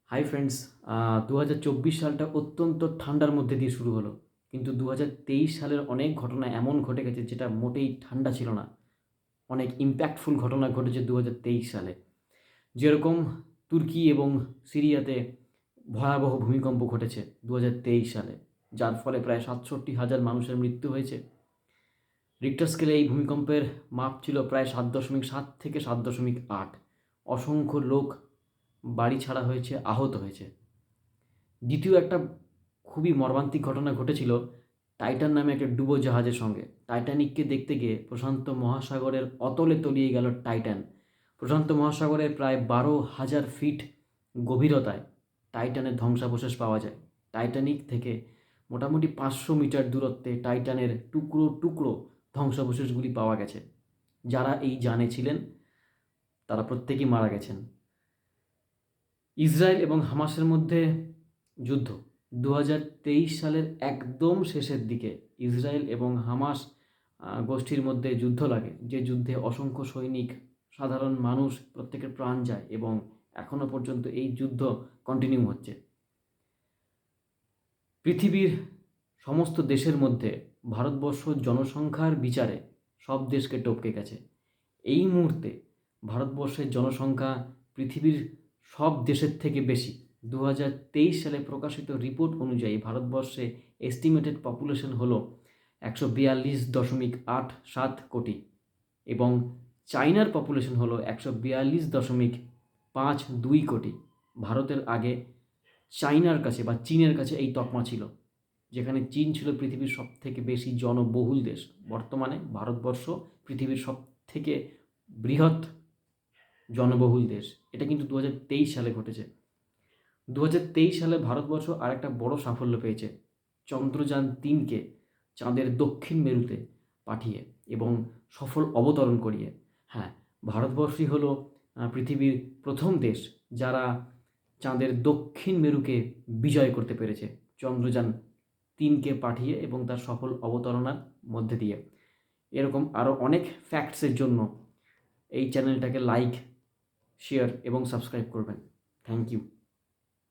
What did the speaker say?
Hi friends, 2024 সালটা অত্যন্ত ঠান্ডার মধ্যে দিয়ে শুরু হলো। কিন্তু 2023 সালের অনেক ঘটনা এমন ঘটে গেছে যেটা মোটেই ঠান্ডা ছিল না। অনেক ইম্প্যাক্টফুল ঘটনা ঘটেছে 2023 সালে। যেরকম তুর্কি এবং সিরিয়াতে ভয়াবহ ভূমিকম্প ঘটেছে 2023 সালে, যার ফলে প্রায় 67,000 মানুষের মৃত্যু হয়েছে। রিক্টার স্কেলে এই ভূমিকম্পের মাপ ছিল প্রায় 7.7 থেকে 7.8। অসংখ্য লোক বাড়ি ছাড়া হয়েছে, আহত হয়েছে। দ্বিতীয় একটা খুবই মর্মান্তিক ঘটনা ঘটেছিল টাইটান নামে একটা ডুবোজাহাজের সঙ্গে। টাইটানিককে দেখতে গিয়ে প্রশান্ত মহাসাগরের অতলে তলিয়ে গেল টাইটান। প্রশান্ত মহাসাগরের প্রায় 12,000 ফিট গভীরতায় টাইটানের ধ্বংসাবশেষ পাওয়া যায়। টাইটানিক থেকে মোটামুটি 500 মিটার দূরত্বে টাইটানের টুকরো টুকরো ধ্বংসাবশেষগুলি পাওয়া গেছে। যারা এই যানে ছিলেন তারা প্রত্যেকেই মারা গেছেন। ইসরায়েল এবং হামাসের মধ্যে যুদ্ধ 2023 সালের একদম শেষের দিকে ইসরায়েল এবং হামাস গোষ্ঠীর মধ্যে যুদ্ধ লাগে, যে যুদ্ধে অসংখ্য সৈনিক, সাধারণ মানুষ প্রত্যেকের প্রাণ যায় এবং এখনও পর্যন্ত এই যুদ্ধ কন্টিনিউ হচ্ছে। পৃথিবীর সমস্ত দেশের মধ্যে ভারতবর্ষ জনসংখ্যার বিচারে সব দেশকে টপকে গেছে। এই মুহূর্তে ভারতবর্ষের জনসংখ্যা পৃথিবীর সব দেশের থেকে বেশি। 2023 সালে প্রকাশিত রিপোর্ট অনুযায়ী ভারতবর্ষে এস্টিমেটেড পপুলেশন হলো 142.87 কোটি এবং চায়নার পপুলেশন হলো 142.52 কোটি। ভারতের আগে চায়নার কাছে বা চীনের কাছে এই তকমা ছিল, যেখানে চীন ছিল পৃথিবীর সব থেকে বেশি জনবহুল দেশ। বর্তমানে ভারতবর্ষ পৃথিবীর সব থেকে বৃহৎ জনবহুল দেশ। এটা কিন্তু 2023 সালে ঘটেছে। 2023 সালে ভারতবর্ষ আরেকটা বড় সাফল্য পেয়েছে, চন্দ্রযান-3কে চাঁদের দক্ষিণ মেরুতে পাঠিয়ে এবং সফল অবতরণ করিয়ে। হ্যাঁ, ভারতবর্ষই হলো পৃথিবীর প্রথম দেশ যারা চাঁদের দক্ষিণ মেরুকে বিজয় করতে পেরেছে, চন্দ্রযান-3কে পাঠিয়ে এবং তার সফল অবতরণার মধ্যে দিয়ে। এরকম আরও অনেক ফ্যাক্টসের জন্য এই চ্যানেলটাকে লাইক, শেয়ার এবং সাবস্ক্রাইব করবেন। Thank you.